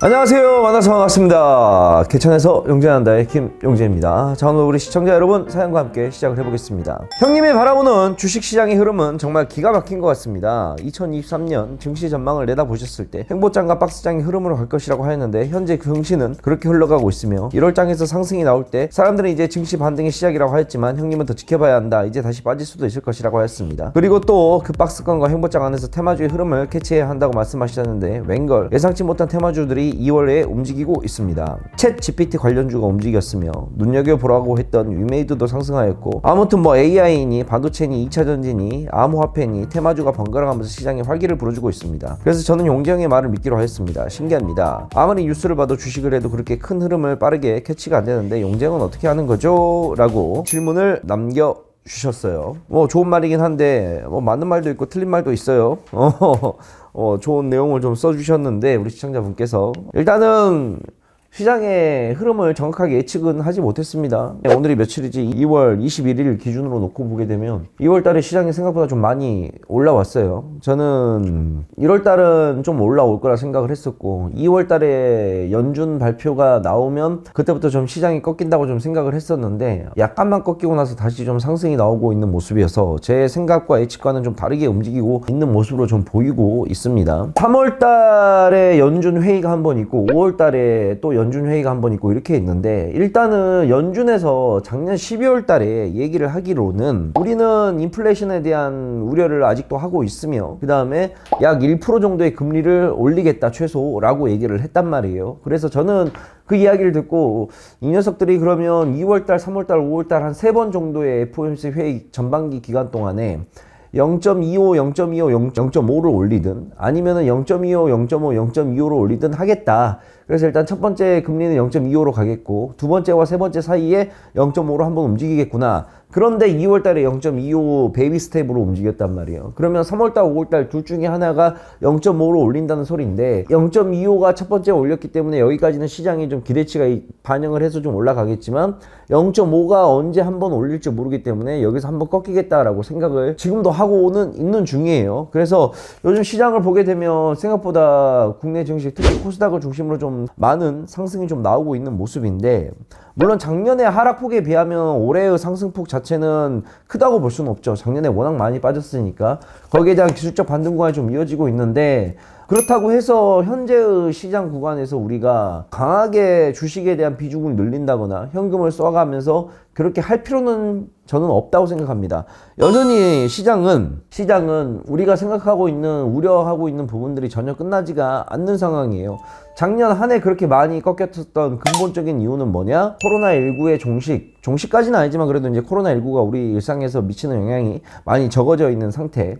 안녕하세요. 만나서 반갑습니다. 개천에서 용재한다의 김용재입니다. 자, 오늘 우리 시청자 여러분 사연과 함께 시작을 해보겠습니다. 형님이 바라보는 주식시장의 흐름은 정말 기가 막힌 것 같습니다. 2023년 증시 전망을 내다보셨을 때 횡보장과 박스장의 흐름으로 갈 것이라고 하였는데 현재 그 증시는 그렇게 흘러가고 있으며 1월장에서 상승이 나올 때 사람들은 이제 증시 반등의 시작이라고 하였지만 형님은 더 지켜봐야 한다. 이제 다시 빠질 수도 있을 것이라고 하였습니다. 그리고 또 그 박스권과 횡보장 안에서 테마주의 흐름을 캐치해야 한다고 말씀하셨는데 웬걸 예상치 못한 테마주들이 2월에 움직이고 있습니다. 챗 GPT 관련주가 움직였으며 눈여겨보라고 했던 위메이드도 상승하였고 아무튼 뭐 AI니 반도체니 2차전지니 암호화폐니 테마주가 번갈아가면서 시장에 활기를 불어주고 있습니다. 그래서 저는 용재형의 말을 믿기로 하였습니다. 신기합니다. 아무리 뉴스를 봐도 주식을 해도 그렇게 큰 흐름을 빠르게 캐치가 안되는데 용재형은 어떻게 하는 거죠? 라고 질문을 남겨주셨어요. 뭐 좋은 말이긴 한데 뭐 맞는 말도 있고 틀린 말도 있어요. 좋은 내용을 좀 써주셨는데 우리 시청자분께서 일단은 시장의 흐름을 정확하게 예측은 하지 못했습니다. 오늘이 며칠이지 2월 21일 기준으로 놓고 보게 되면 2월달에 시장이 생각보다 좀 많이 올라왔어요. 저는 1월달은 좀 올라올 거라 생각을 했었고 2월달에 연준 발표가 나오면 그때부터 좀 시장이 꺾인다고 좀 생각을 했었는데 약간만 꺾이고 나서 다시 좀 상승이 나오고 있는 모습이어서 제 생각과 예측과는 좀 다르게 움직이고 있는 모습으로 좀 보이고 있습니다. 3월달에 연준 회의가 한 번 있고 5월달에 또 연준 회의가 한 번 있고 이렇게 있는데 일단은 연준에서 작년 12월 달에 얘기를 하기로는 우리는 인플레이션에 대한 우려를 아직도 하고 있으며 그 다음에 약 1% 정도의 금리를 올리겠다 최소라고 얘기를 했단 말이에요. 그래서 저는 그 이야기를 듣고 이 녀석들이 그러면 2월달, 3월달, 5월달 한 3번 정도의 FOMC 회의 전반기 기간 동안에 0.25, 0.25, 0.5를 올리든 아니면은 0.25, 0.5, 0.25를 올리든 하겠다. 그래서 일단 첫 번째 금리는 0.25로 가겠고 두 번째와 세 번째 사이에 0.5로 한번 움직이겠구나. 그런데 2월달에 0.25 베이비 스텝으로 움직였단 말이에요. 그러면 3월달, 5월달 둘 중에 하나가 0.5로 올린다는 소리인데 0.25가 첫 번째 올렸기 때문에 여기까지는 시장이 좀 기대치가 반영을 해서 좀 올라가겠지만 0.5가 언제 한번 올릴지 모르기 때문에 여기서 한번 꺾이겠다라고 생각을 지금도 하고는 있는 중이에요. 그래서 요즘 시장을 보게 되면 생각보다 국내 증시 특히 코스닥을 중심으로 좀 많은 상승이 좀 나오고 있는 모습인데 물론 작년의 하락폭에 비하면 올해의 상승폭 자체는 크다고 볼 수는 없죠. 작년에 워낙 많이 빠졌으니까 거기에 대한 기술적 반등 구간이 좀 이어지고 있는데 그렇다고 해서 현재의 시장 구간에서 우리가 강하게 주식에 대한 비중을 늘린다거나 현금을 쏴가면서 그렇게 할 필요는 저는 없다고 생각합니다. 여전히 시장은 우리가 생각하고 있는 우려하고 있는 부분들이 전혀 끝나지가 않는 상황이에요. 작년 한 해 그렇게 많이 꺾였었던 근본적인 이유는 뭐냐? 코로나19의 종식까지는 아니지만 그래도 이제 코로나19가 우리 일상에서 미치는 영향이 많이 적어져 있는 상태.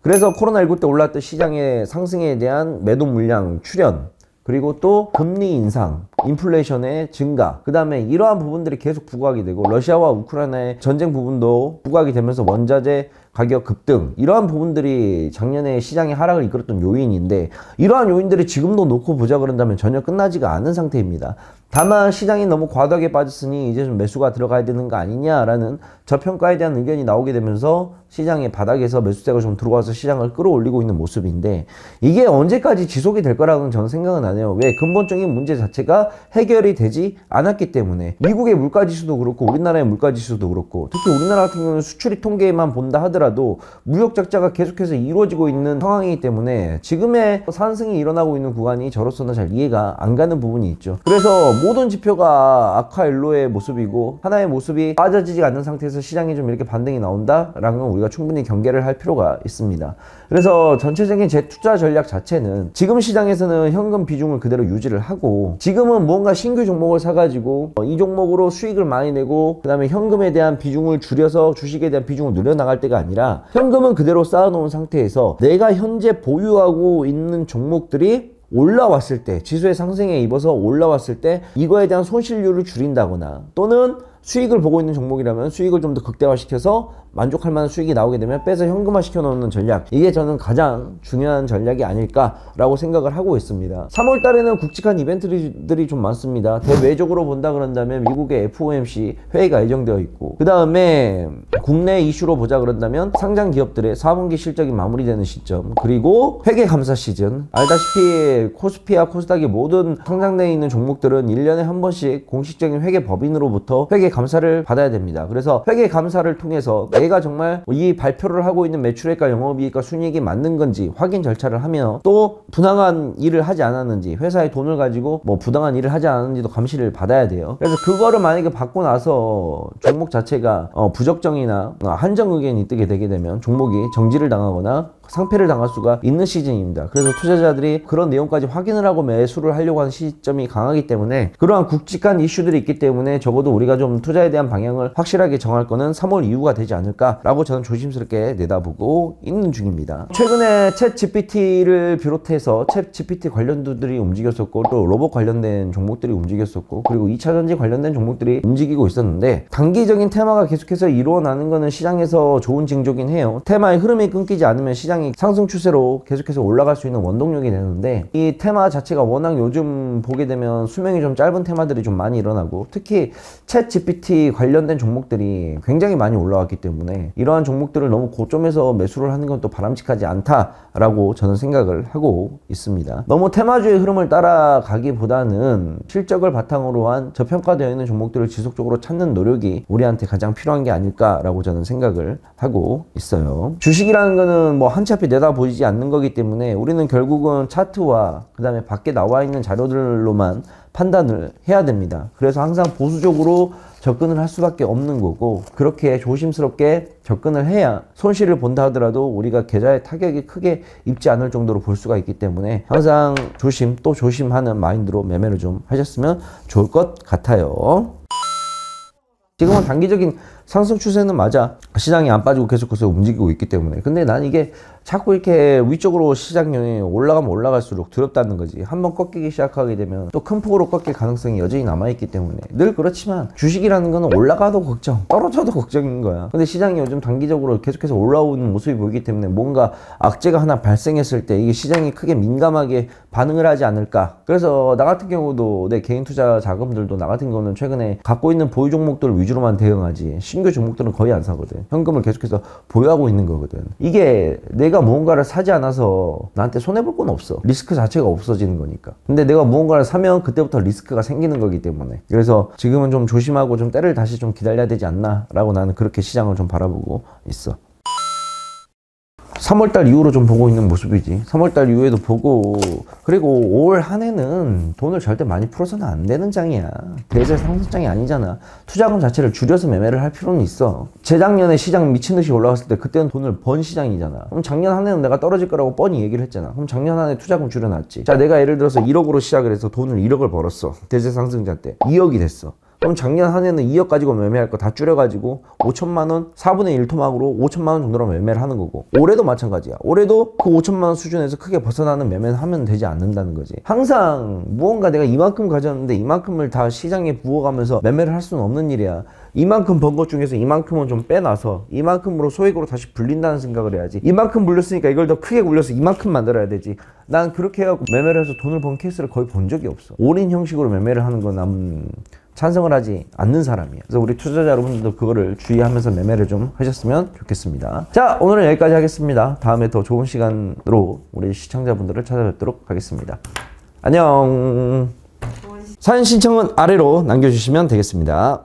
그래서 코로나19 때 올랐던 시장의 상승에 대한 매도 물량 출현, 그리고 또 금리 인상, 인플레이션의 증가, 그 다음에 이러한 부분들이 계속 부각이 되고 러시아와 우크라이나의 전쟁 부분도 부각이 되면서 원자재 가격 급등, 이러한 부분들이 작년에 시장의 하락을 이끌었던 요인인데 이러한 요인들이 지금도 놓고 보자 그런다면 전혀 끝나지가 않은 상태입니다. 다만 시장이 너무 과도하게 빠졌으니 이제 좀 매수가 들어가야 되는 거 아니냐라는 저평가에 대한 의견이 나오게 되면서 시장의 바닥에서 매수세가 좀 들어와서 시장을 끌어올리고 있는 모습인데 이게 언제까지 지속이 될 거라고는 저는 생각은 안 해요. 왜? 근본적인 문제 자체가 해결이 되지 않았기 때문에 미국의 물가지수도 그렇고 우리나라의 물가지수도 그렇고 특히 우리나라 같은 경우는 수출입 통계만 본다 하더라도 무역 적자가 계속해서 이루어지고 있는 상황이기 때문에 지금의 상승이 일어나고 있는 구간이 저로서는 잘 이해가 안 가는 부분이 있죠. 그래서 모든 지표가 악화일로의 모습이고 하나의 모습이 빠져지지 않는 상태에서 시장이 좀 이렇게 반등이 나온다라는 건 우리가 충분히 경계를 할 필요가 있습니다. 그래서 전체적인 제 투자 전략 자체는 지금 시장에서는 현금 비중을 그대로 유지를 하고 지금은 무언가 신규 종목을 사가지고 이 종목으로 수익을 많이 내고 그 다음에 현금에 대한 비중을 줄여서 주식에 대한 비중을 늘려나갈 때가 아니라 현금은 그대로 쌓아놓은 상태에서 내가 현재 보유하고 있는 종목들이 올라왔을 때 지수의 상승에 입어서 올라왔을 때 이거에 대한 손실률을 줄인다거나 또는 수익을 보고 있는 종목이라면 수익을 좀 더 극대화시켜서 만족할 만한 수익이 나오게 되면 빼서 현금화 시켜놓는 전략, 이게 저는 가장 중요한 전략이 아닐까라고 생각을 하고 있습니다. 3월 달에는 굵직한 이벤트들이 좀 많습니다. 대외적으로 본다 그런다면 미국의 FOMC 회의가 예정되어 있고, 그 다음에 국내 이슈로 보자 그런다면 상장 기업들의 4분기 실적이 마무리되는 시점, 그리고 회계 감사 시즌. 알다시피 코스피와 코스닥의 모든 상장되어 있는 종목들은 1년에 한 번씩 공식적인 회계 법인으로부터 회계 감사를 받아야 됩니다. 그래서 회계 감사를 통해서 내가 정말 이 발표를 하고 있는 매출액과 영업이익과 순이익이 맞는 건지 확인 절차를 하며, 또 부당한 일을 하지 않았는지, 회사의 돈을 가지고 뭐 부당한 일을 하지 않았는지도 감시를 받아야 돼요. 그래서 그거를 만약에 받고 나서 종목 자체가 부적정이나 한정 의견이 뜨게 되게 되면 종목이 정지를 당하거나 상패를 당할 수가 있는 시즌입니다. 그래서 투자자들이 그런 내용까지 확인을 하고 매수를 하려고 하는 시점이 강하기 때문에, 그러한 굵직한 이슈들이 있기 때문에 적어도 우리가 좀 투자에 대한 방향을 확실하게 정할 거는 3월 이후가 되지 않을까라고 저는 조심스럽게 내다보고 있는 중입니다. 최근에 챗 GPT를 비롯해서 챗 GPT 관련주들이 움직였었고, 또 로봇 관련된 종목들이 움직였었고, 그리고 2차전지 관련된 종목들이 움직이고 있었는데, 단기적인 테마가 계속해서 이루어나는 거는 시장에서 좋은 징조긴 해요. 테마의 흐름이 끊기지 않으면 시장이 상승 추세로 계속해서 올라갈 수 있는 원동력이 되는데, 이 테마 자체가 워낙 요즘 보게 되면 수명이 좀 짧은 테마들이 좀 많이 일어나고, 특히 챗 GPT 관련된 종목들이 굉장히 많이 올라왔기 때문에 이러한 종목들을 너무 고점에서 매수를 하는 건 또 바람직하지 않다라고 저는 생각을 하고 있습니다. 너무 테마주의 흐름을 따라가기보다는 실적을 바탕으로 한 저평가되어 있는 종목들을 지속적으로 찾는 노력이 우리한테 가장 필요한 게 아닐까라고 저는 생각을 하고 있어요. 주식이라는 거는 뭐 한 치 앞이 내다보이지 않는 거기 때문에 우리는 결국은 차트와 그 다음에 밖에 나와 있는 자료들로만 판단을 해야 됩니다. 그래서 항상 보수적으로 접근을 할 수밖에 없는 거고, 그렇게 조심스럽게 접근을 해야 손실을 본다 하더라도 우리가 계좌에 타격이 크게 입지 않을 정도로 볼 수가 있기 때문에 항상 조심 또 조심하는 마인드로 매매를 좀 하셨으면 좋을 것 같아요. 지금은 단기적인 상승 추세는 맞아. 시장이 안 빠지고 계속해서 움직이고 있기 때문에. 근데 난 이게 자꾸 이렇게 위쪽으로 시장이 올라가면 올라갈수록 두렵다는 거지. 한번 꺾이기 시작하게 되면 또 큰 폭으로 꺾일 가능성이 여전히 남아있기 때문에. 늘 그렇지만 주식이라는 거는 올라가도 걱정, 떨어져도 걱정인 거야. 근데 시장이 요즘 단기적으로 계속해서 올라오는 모습이 보이기 때문에 뭔가 악재가 하나 발생했을 때 이게 시장이 크게 민감하게 반응을 하지 않을까. 그래서 나 같은 경우도 내 개인 투자 자금들도 나 같은 경우는 최근에 갖고 있는 보유 종목들 위주로만 대응하지, 신규 종목들은 거의 안 사거든. 현금을 계속해서 보유하고 있는 거거든. 이게 내가 무언가를 사지 않아서 나한테 손해볼 건 없어. 리스크 자체가 없어지는 거니까. 근데 내가 무언가를 사면 그때부터 리스크가 생기는 거기 때문에. 그래서 지금은 좀 조심하고 좀 때를 다시 좀 기다려야 되지 않나 라고 나는 그렇게 시장을 좀 바라보고 있어. 3월달 이후로 좀 보고 있는 모습이지. 3월달 이후에도 보고, 그리고 올 한 해는 돈을 절대 많이 풀어서는 안 되는 장이야. 대세 상승장이 아니잖아. 투자금 자체를 줄여서 매매를 할 필요는 있어. 재작년에 시장 미친듯이 올라갔을 때 그때는 돈을 번 시장이잖아. 그럼 작년 한 해는 내가 떨어질 거라고 뻔히 얘기를 했잖아. 그럼 작년 한 해 투자금 줄여놨지. 자, 내가 예를 들어서 1억으로 시작을 해서 돈을 1억을 벌었어. 대세 상승장 때 2억이 됐어. 그럼 작년 한 해는 2억 가지고 매매할 거 다 줄여가지고 5천만 원, 4분의 1 토막으로 5천만 원 정도로 매매를 하는 거고, 올해도 마찬가지야. 올해도 그 5천만 원 수준에서 크게 벗어나는 매매는 하면 되지 않는다는 거지. 항상 무언가 내가 이만큼 가졌는데 이만큼을 다 시장에 부어가면서 매매를 할 수는 없는 일이야. 이만큼 번 것 중에서 이만큼은 좀 빼놔서 이만큼으로 소액으로 다시 불린다는 생각을 해야지. 이만큼 불렸으니까 이걸 더 크게 굴려서 이만큼 만들어야 되지. 난 그렇게 해갖고 매매를 해서 돈을 번 케이스를 거의 본 적이 없어. 올인 형식으로 매매를 하는 건 난 찬성을 하지 않는 사람이야. 그래서 우리 투자자 여러분들도 그거를 주의하면서 매매를 좀 하셨으면 좋겠습니다. 자, 오늘은 여기까지 하겠습니다. 다음에 더 좋은 시간으로 우리 시청자분들을 찾아뵙도록 하겠습니다. 안녕. 사연 신청은 아래로 남겨주시면 되겠습니다.